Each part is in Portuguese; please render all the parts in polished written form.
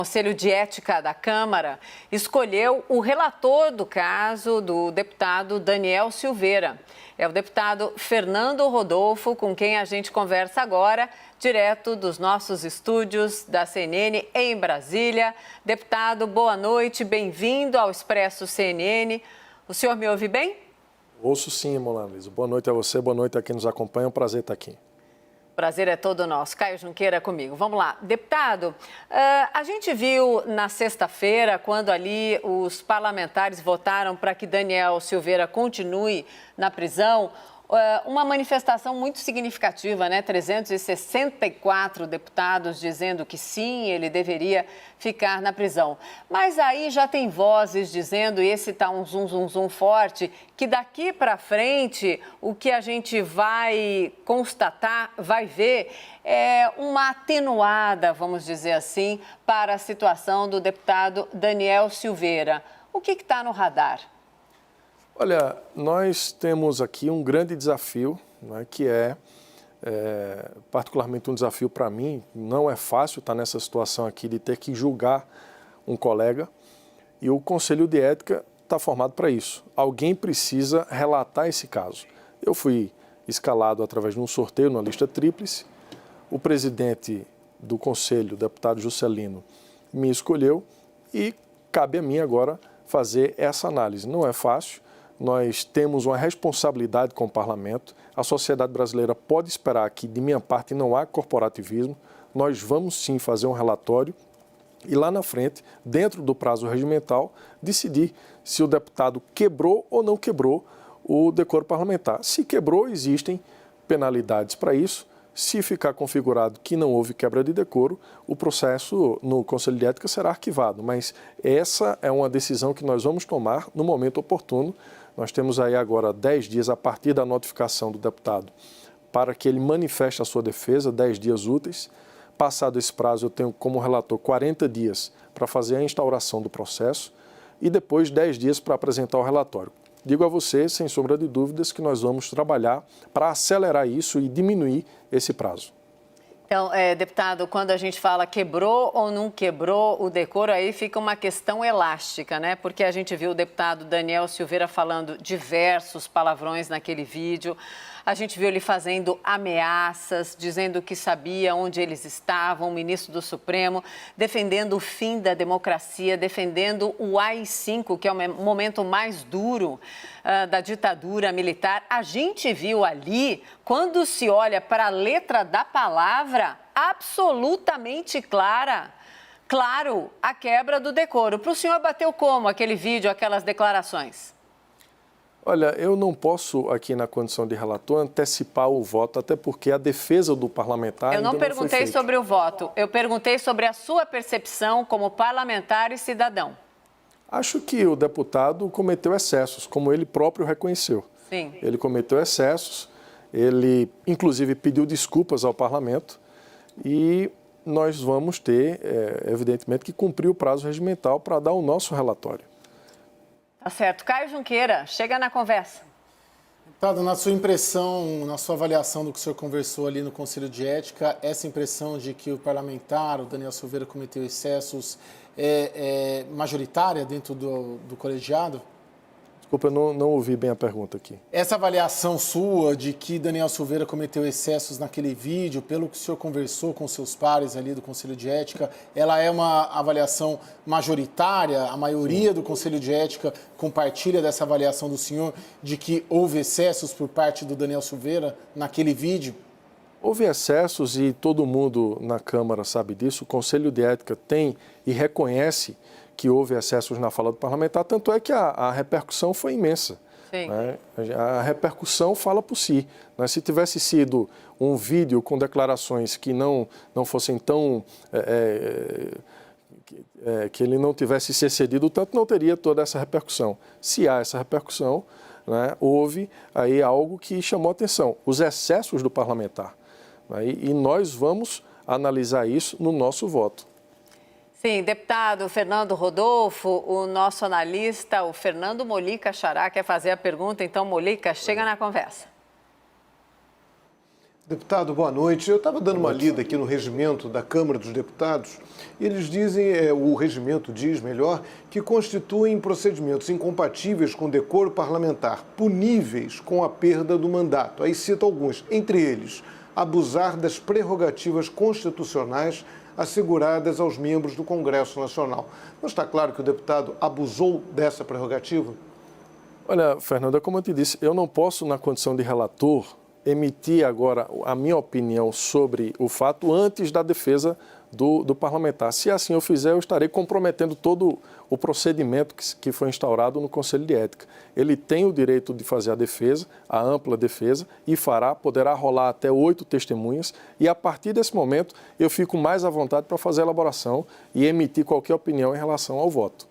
O Conselho de Ética da Câmara escolheu o relator do caso do deputado Daniel Silveira. É o deputado Fernando Rodolfo, com quem a gente conversa agora, direto dos nossos estúdios da CNN em Brasília. Deputado, boa noite, bem-vindo ao Expresso CNN. O senhor me ouve bem? Ouço sim, Mona Lisa. Boa noite a você, boa noite a quem nos acompanha. É um prazer estar aqui. Prazer é todo nosso. Caio Junqueira comigo. Vamos lá. Deputado, a gente viu na sexta-feira, quando ali os parlamentares votaram para que Daniel Silveira continue na prisão, uma manifestação muito significativa, né? 364 deputados dizendo que sim, ele deveria ficar na prisão. Mas aí já tem vozes dizendo, e esse tá um zum forte, que daqui para frente o que a gente vai constatar, vai ver, é uma atenuada, vamos dizer assim, para a situação do deputado Daniel Silveira. O que está no radar? Olha, nós temos aqui um grande desafio, né, que é particularmente um desafio para mim. Não é fácil estar nessa situação aqui de ter que julgar um colega, e o Conselho de Ética está formado para isso. Alguém precisa relatar esse caso. Eu fui escalado através de um sorteio na lista tríplice, o presidente do Conselho, o deputado Juscelino, me escolheu e cabe a mim agora fazer essa análise. Não é fácil. Nós temos uma responsabilidade com o parlamento. A sociedade brasileira pode esperar que, de minha parte, não há corporativismo. Nós vamos sim fazer um relatório e lá na frente, dentro do prazo regimental, decidir se o deputado quebrou ou não quebrou o decoro parlamentar. Se quebrou, existem penalidades para isso. Se ficar configurado que não houve quebra de decoro, o processo no Conselho de Ética será arquivado. Mas essa é uma decisão que nós vamos tomar no momento oportuno. Nós temos aí agora 10 dias a partir da notificação do deputado para que ele manifeste a sua defesa, 10 dias úteis. Passado esse prazo, eu tenho como relator 40 dias para fazer a instauração do processo e depois 10 dias para apresentar o relatório. Digo a você, sem sombra de dúvidas, que nós vamos trabalhar para acelerar isso e diminuir esse prazo. Então, deputado, quando a gente fala quebrou ou não quebrou o decoro, aí fica uma questão elástica, né? Porque a gente viu o deputado Daniel Silveira falando diversos palavrões naquele vídeo. A gente viu ele fazendo ameaças, dizendo que sabia onde eles estavam, o ministro do Supremo, defendendo o fim da democracia, defendendo o AI-5, que é o momento mais duro da ditadura militar. A gente viu ali, quando se olha para a letra da palavra, absolutamente clara, claro, a quebra do decoro. Para o senhor bateu como aquele vídeo, aquelas declarações? Olha, eu não posso, aqui na condição de relator, antecipar o voto, até porque a defesa do parlamentar Eu não perguntei sobre o voto, eu perguntei sobre a sua percepção como parlamentar e cidadão. Acho que o deputado cometeu excessos, como ele próprio reconheceu. Sim. Ele cometeu excessos, ele inclusive pediu desculpas ao parlamento e nós vamos ter, evidentemente, que cumprir o prazo regimental para dar o nosso relatório. Tá certo. Caio Junqueira, chega na conversa. Deputado, na sua impressão, na sua avaliação do que o senhor conversou ali no Conselho de Ética, essa impressão de que o parlamentar, o Daniel Silveira, cometeu excessos é majoritária dentro do colegiado? Desculpa, eu não ouvi bem a pergunta aqui. Essa avaliação sua de que Daniel Silveira cometeu excessos naquele vídeo, pelo que o senhor conversou com seus pares ali do Conselho de Ética, ela é uma avaliação majoritária? A maioria do Conselho de Ética compartilha dessa avaliação do senhor de que houve excessos por parte do Daniel Silveira naquele vídeo? Houve excessos e todo mundo na Câmara sabe disso. O Conselho de Ética tem e reconhece que houve excessos na fala do parlamentar, tanto é que a repercussão foi imensa. Sim. Né? A repercussão fala por si. Né? Se tivesse sido um vídeo com declarações que não fossem tão... que ele não tivesse se excedido tanto, não teria toda essa repercussão. Se há essa repercussão, né, houve aí algo que chamou a atenção, os excessos do parlamentar. Né? E nós vamos analisar isso no nosso voto. Sim, deputado Fernando Rodolfo, o nosso analista, o Fernando Molica Xará, quer fazer a pergunta. Então, Molica, chega na conversa. Deputado, boa noite. Eu estava dando uma lida aqui no regimento da Câmara dos Deputados e eles dizem, o regimento diz, melhor, que constituem procedimentos incompatíveis com o decoro parlamentar, puníveis com a perda do mandato. Aí cita alguns, entre eles, abusar das prerrogativas constitucionais asseguradas aos membros do Congresso Nacional. Não está claro que o deputado abusou dessa prerrogativa? Olha, Fernanda, como eu te disse, eu não posso, na condição de relator, emitir agora a minha opinião sobre o fato antes da defesa do parlamentar. Se assim eu fizer, eu estarei comprometendo todo o procedimento que foi instaurado no Conselho de Ética. Ele tem o direito de fazer a defesa, a ampla defesa, e poderá rolar até 8 testemunhas, e a partir desse momento eu fico mais à vontade para fazer a elaboração e emitir qualquer opinião em relação ao voto.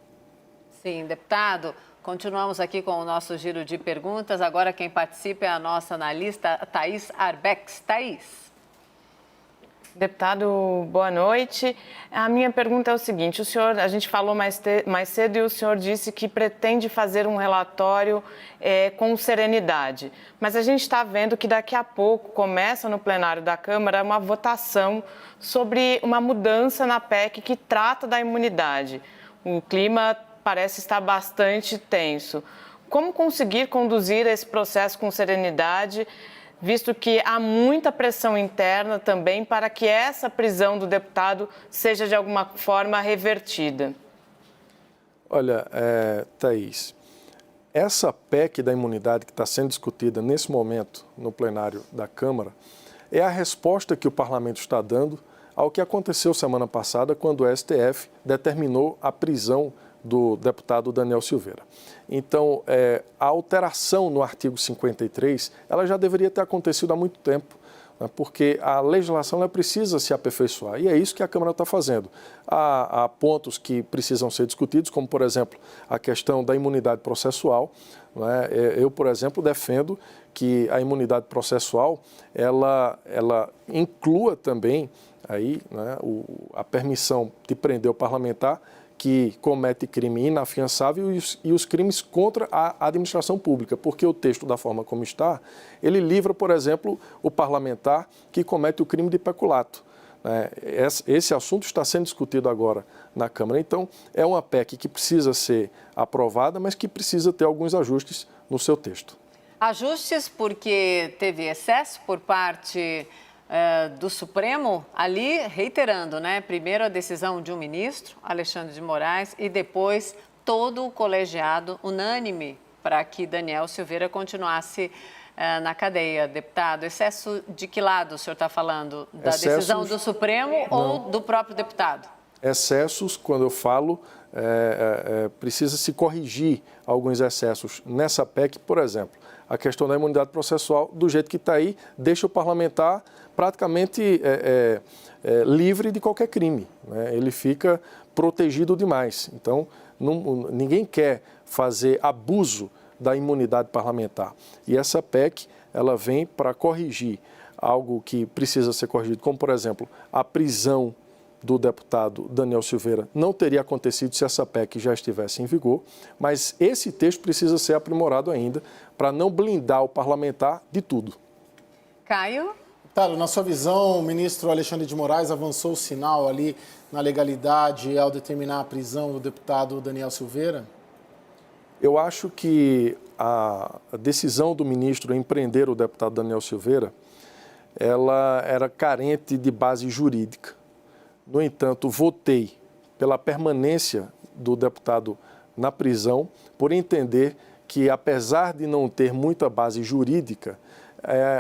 Sim, deputado. Continuamos aqui com o nosso giro de perguntas. Agora quem participa é a nossa analista Thaís Arbex. Thaís. Deputado, boa noite. A minha pergunta é o seguinte, a gente falou mais cedo e o senhor disse que pretende fazer um relatório com serenidade, mas a gente está vendo que daqui a pouco começa no plenário da Câmara uma votação sobre uma mudança na PEC que trata da imunidade. O clima parece estar bastante tenso. Como conseguir conduzir esse processo com serenidade, visto que há muita pressão interna também para que essa prisão do deputado seja de alguma forma revertida? Olha, Thaís, essa PEC da imunidade que está sendo discutida nesse momento no plenário da Câmara é a resposta que o parlamento está dando ao que aconteceu semana passada quando o STF determinou a prisão do deputado Daniel Silveira. Então, a alteração no artigo 53, ela já deveria ter acontecido há muito tempo, né, porque a legislação ela precisa se aperfeiçoar, e é isso que a Câmara está fazendo. Há pontos que precisam ser discutidos, como, por exemplo, a questão da imunidade processual, né? Eu, por exemplo, defendo que a imunidade processual, ela inclua também aí, né, a permissão de prender o parlamentar que comete crime inafiançável e os crimes contra a administração pública, porque o texto, da forma como está, ele livra, por exemplo, o parlamentar que comete o crime de peculato. Esse assunto está sendo discutido agora na Câmara. Então, é uma PEC que precisa ser aprovada, mas que precisa ter alguns ajustes no seu texto. Ajustes porque teve excesso por parte do Supremo, ali reiterando, né? Primeiro a decisão de um ministro, Alexandre de Moraes, e depois todo o colegiado unânime para que Daniel Silveira continuasse na cadeia. Deputado, excesso de que lado o senhor está falando? Da decisão do Supremo ou do próprio deputado? Excessos, quando eu falo, precisa se corrigir alguns excessos nessa PEC, por exemplo. A questão da imunidade processual, do jeito que está aí, deixa o parlamentar praticamente livre de qualquer crime, né? Ele fica protegido demais. Então, ninguém quer fazer abuso da imunidade parlamentar. E essa PEC, ela vem para corrigir algo que precisa ser corrigido, como, por exemplo, a prisão do deputado Daniel Silveira não teria acontecido se essa PEC já estivesse em vigor, mas esse texto precisa ser aprimorado ainda para não blindar o parlamentar de tudo. Caio? Claro, na sua visão, o ministro Alexandre de Moraes avançou o sinal ali na legalidade ao determinar a prisão do deputado Daniel Silveira? Eu acho que a decisão do ministro em prender o deputado Daniel Silveira, ela era carente de base jurídica. No entanto, votei pela permanência do deputado na prisão por entender que, apesar de não ter muita base jurídica,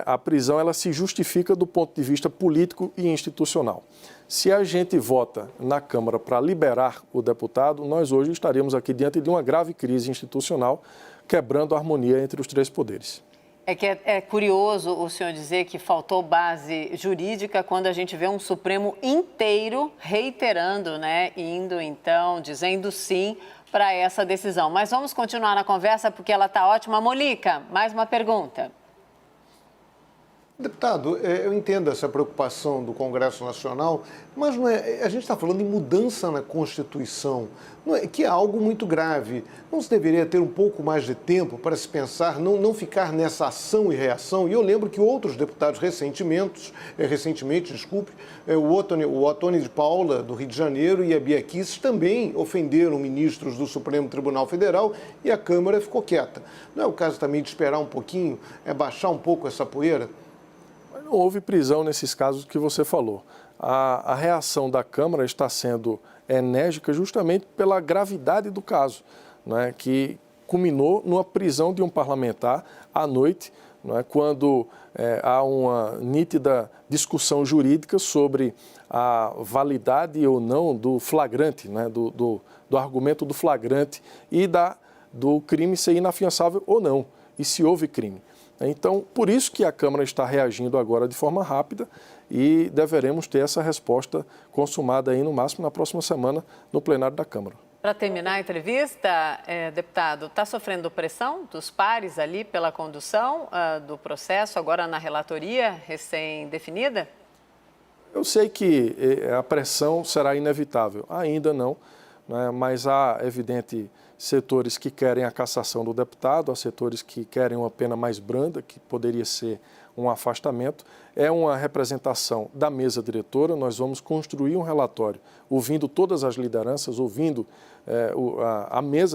a prisão ela se justifica do ponto de vista político e institucional. Se a gente vota na Câmara para liberar o deputado, nós hoje estaríamos aqui diante de uma grave crise institucional, quebrando a harmonia entre os três poderes. É curioso o senhor dizer que faltou base jurídica quando a gente vê um Supremo inteiro reiterando, né, indo então, dizendo sim para essa decisão. Mas vamos continuar na conversa porque ela está ótima. Molica, mais uma pergunta. Deputado, eu entendo essa preocupação do Congresso Nacional, mas não é, a gente está falando em mudança na Constituição, não é, que é algo muito grave. Não se deveria ter um pouco mais de tempo para se pensar, não ficar nessa ação e reação? E eu lembro que outros deputados recentemente, o Ottoni de Paula, do Rio de Janeiro, e a Bia Kicis também ofenderam ministros do Supremo Tribunal Federal e a Câmara ficou quieta. Não é o caso também de esperar um pouquinho, baixar um pouco essa poeira? Não houve prisão nesses casos que você falou. A reação da Câmara está sendo enérgica justamente pela gravidade do caso, não é? Que culminou numa prisão de um parlamentar à noite, não é? Quando há uma nítida discussão jurídica sobre a validade ou não do flagrante, né? do argumento do flagrante e do crime ser inafiançável ou não, e se houve crime. Então, por isso que a Câmara está reagindo agora de forma rápida e deveremos ter essa resposta consumada aí no máximo na próxima semana no plenário da Câmara. Para terminar a entrevista, deputado, está sofrendo pressão dos pares ali pela condução do processo, agora na relatoria recém-definida? Eu sei que a pressão será inevitável, ainda não, né, mas há, evidente, setores que querem a cassação do deputado, há setores que querem uma pena mais branda, que poderia ser um afastamento. É uma representação da mesa diretora, nós vamos construir um relatório, ouvindo todas as lideranças, ouvindo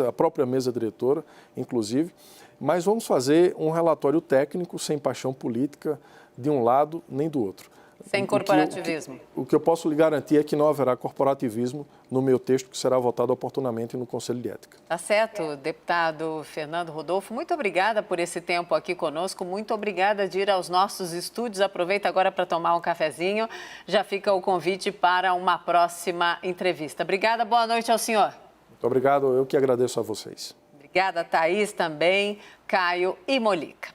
a própria mesa diretora, inclusive, mas vamos fazer um relatório técnico sem paixão política de um lado nem do outro. Sem corporativismo. O que eu posso lhe garantir é que não haverá corporativismo no meu texto, que será votado oportunamente no Conselho de Ética. Tá certo, deputado Fernando Rodolfo. Muito obrigada por esse tempo aqui conosco. Muito obrigada de ir aos nossos estúdios. Aproveita agora para tomar um cafezinho. Já fica o convite para uma próxima entrevista. Obrigada, boa noite ao senhor. Muito obrigado, eu que agradeço a vocês. Obrigada, Thaís, também, Caio e Molica.